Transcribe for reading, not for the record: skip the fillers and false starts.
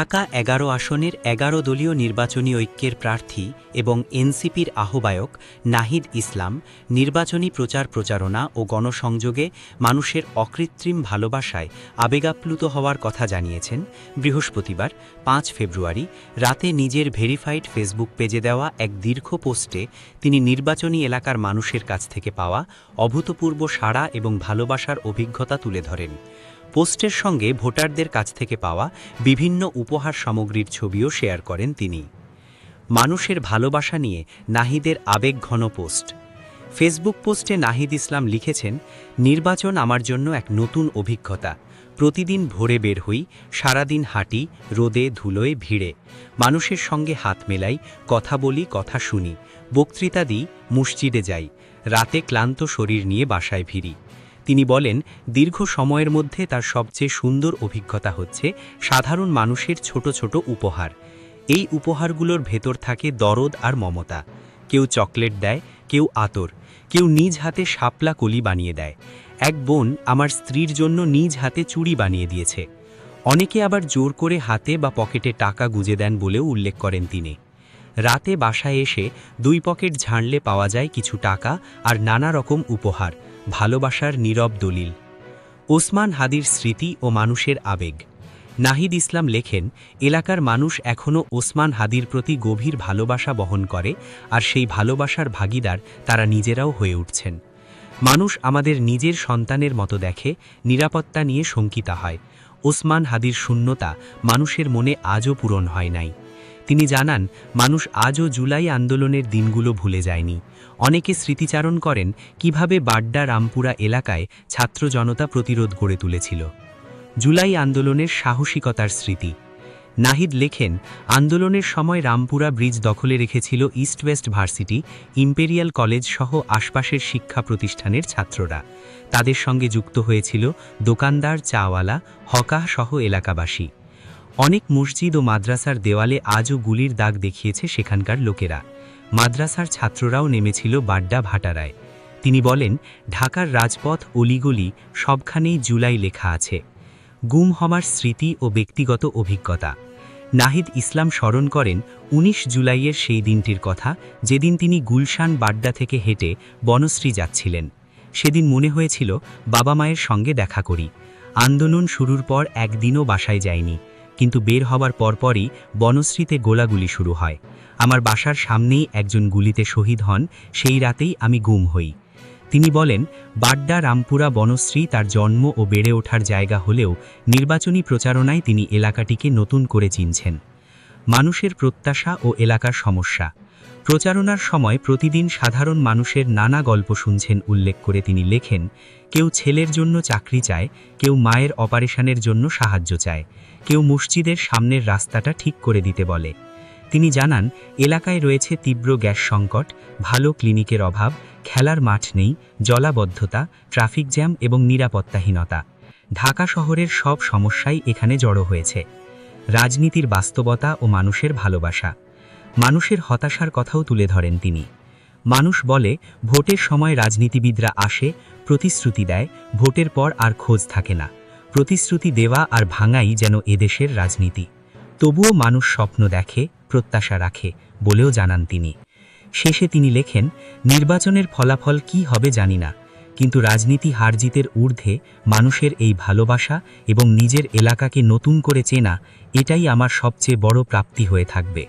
ঢাকা ১১ আসনের ১১ দলীয় নির্বাচনী ঐক্যের প্রার্থী এবং এনসিপির আহ্বায়ক নাহিদ ইসলাম নির্বাচনী প্রচারণা ও গণসংযোগে মানুষের অকৃত্রিম ভালোবাসায় আবেগাপ্লুত হওয়ার কথা জানিয়েছেন। বৃহস্পতিবার ৫ ফেব্রুয়ারি রাতে নিজের ভেরিফাইড ফেসবুক পেজে দেওয়া এক দীর্ঘ পোস্টে তিনি নির্বাচনী এলাকার মানুষের কাছ থেকে পাওয়া অভূতপূর্ব সাড়া এবং ভালোবাসার অভিজ্ঞতা তুলে ধরেন। পোস্টের সঙ্গে ভোটারদের কাছ থেকে পাওয়া বিভিন্ন উপহার সামগ্রীর ছবিও শেয়ার করেন তিনি। মানুষের ভালোবাসা নিয়ে নাহিদের আবেগঘন পোস্ট। ফেসবুক পোস্টে নাহিদ ইসলাম লিখেছেন, নির্বাচন আমার জন্য এক নতুন অভিজ্ঞতা। প্রতিদিন ভোরে বের হই, সারাদিন হাঁটি, রোদে ধুলোয় ভিড়ে, মানুষের সঙ্গে হাত মেলাই, কথা বলি, কথা শুনি, বক্তৃতা দিই, মসজিদে যাই, রাতে ক্লান্ত শরীর নিয়ে বাসায় ফিরি। তিনি বলেন, দীর্ঘ সময়ের মধ্যে তার সবচেয়ে সুন্দর অভিজ্ঞতা হচ্ছে সাধারণ মানুষের ছোট ছোট উপহার। এই উপহারগুলোর ভেতর থাকে দরদ আর মমতা। কেউ চকলেট দেয়, কেউ আতর, কেউ নিজ হাতে শাপলা কলি বানিয়ে দেয়। এক বোন আমার স্ত্রীর জন্য নিজ হাতে চুড়ি বানিয়ে দিয়েছে। অনেকে আবার জোর করে হাতে বা পকেটে টাকা গুজে দেন বলেও উল্লেখ করেন তিনি। রাতে বাসায় এসে ২ পকেট ঝাড়লে পাওয়া যায় কিছু টাকা আর নানা রকম উপহার, ভালোবাসার নীরব দলিল। ওসমান হাদির স্মৃতি ও মানুষের আবেগ। নাহিদ ইসলাম লেখেন, এলাকার মানুষ এখনও ওসমান হাদির প্রতি গভীর ভালোবাসা বহন করে, আর সেই ভালোবাসার ভাগিদার তারা নিজেরাও হয়ে উঠছেন। মানুষ আমাদের নিজের সন্তানের মতো দেখে, নিরাপত্তা নিয়ে শঙ্কিতা হয়। ওসমান হাদির শূন্যতা মানুষের মনে আজও পূরণ হয় নাই। তিনি জানান, মানুষ আজও জুলাই আন্দোলনের দিনগুলো ভুলে যায়নি। অনেকে স্মৃতিচারণ করেন কিভাবে বাড্ডা রামপুরা এলাকায় ছাত্র জনতা প্রতিরোধ গড়ে তুলেছিল। জুলাই আন্দোলনের সাহসিকতার স্মৃতি। নাহিদ লেখেন, আন্দোলনের সময় রামপুরা ব্রিজ দখলে রেখেছিল east West varsity, imperial college সহ আশপাশের শিক্ষা প্রতিষ্ঠানের ছাত্ররা। তাদের সঙ্গে যুক্ত হয়েছিল দোকানদার, চাওয়ালা, হকাহ সহ এলাকাবাসী। অনেক মসজিদ ও মাদ্রাসার দেওয়ালে আজও গুলির দাগ দেখিয়েছে সেখানকার লোকেরা। মাদ্রাসার ছাত্ররাও নেমেছিল বাড্ডা ভাটারায়। তিনি বলেন, ঢাকার রাজপথ, অলিগলি সবখানেই জুলাই লেখা আছে। গুম হওয়ার স্মৃতি ও ব্যক্তিগত অভিজ্ঞতা। নাহিদ ইসলাম স্মরণ করেন ১৯ জুলাইয়ের সেই দিনটির কথা, যেদিন তিনি গুলশান বাড্ডা থেকে হেঁটে বনশ্রী যাচ্ছিলেন। সেদিন মনে হয়েছিল বাবা মায়ের সঙ্গে দেখা করি। আন্দোলন শুরুর পর একদিনও বাসায় যায়নি, কিন্তু বের হবার পরপরই বনশ্রীতে গোলাগুলি শুরু হয়। আমার বাসার সামনেই একজন গুলিতে শহীদ হন, সেই রাতেই আমি গুম হই। তিনি বলেন, বাড্ডা রামপুরা বনশ্রী তার জন্ম ও বেড়ে ওঠার জায়গা হলেও নির্বাচনী প্রচারণায় তিনি এলাকাটিকে নতুন করে চিনছেন। মানুষের প্রত্যাশা ও এলাকার সমস্যা। প্রচারণার সময় প্রতিদিন সাধারণ মানুষের নানা গল্প শুনছেন উল্লেখ করে তিনি লেখেন, কেউ ছেলের জন্য চাকরি চায়, কেউ মায়ের অপারেশনের জন্য সাহায্য চায়, কেউ মসজিদের সামনের রাস্তাটা ঠিক করে দিতে বলে। তিনি জানান, এলাকায় রয়েছে তীব্র গ্যাস সংকট, ভালো ক্লিনিকের অভাব, খেলার মাঠ নেই, জলাবদ্ধতা, ট্রাফিক জ্যাম এবং নিরাপত্তাহীনতা। ঢাকা শহরের সব সমস্যাই এখানে জড়ো হয়েছে। রাজনীতির বাস্তবতা ও মানুষের ভালোবাসা। মানুষের হতাশার কথাও তুলে ধরেন তিনি। মানুষ বলে, ভোটের সময় রাজনীতিবিদরা আসে, প্রতিশ্রুতি দেয়, ভোটের পর আর খোঁজ থাকে না। প্রতিশ্রুতি দেওয়া আর ভাঙাই যেন এদেশের রাজনীতি। তবুও মানুষ স্বপ্ন দেখে, প্রত্যাশা রাখে বলেও জানান তিনি। শেষে তিনি লেখেন, নির্বাচনের ফলাফল কি হবে জানি না, কিন্তু রাজনীতি হার জিতের ঊর্ধ্বে মানুষের এই ভালোবাসা এবং নিজের এলাকাকে নতুন করে চেনা, এটাই আমার সবচেয়ে বড় প্রাপ্তি হয়ে থাকবে।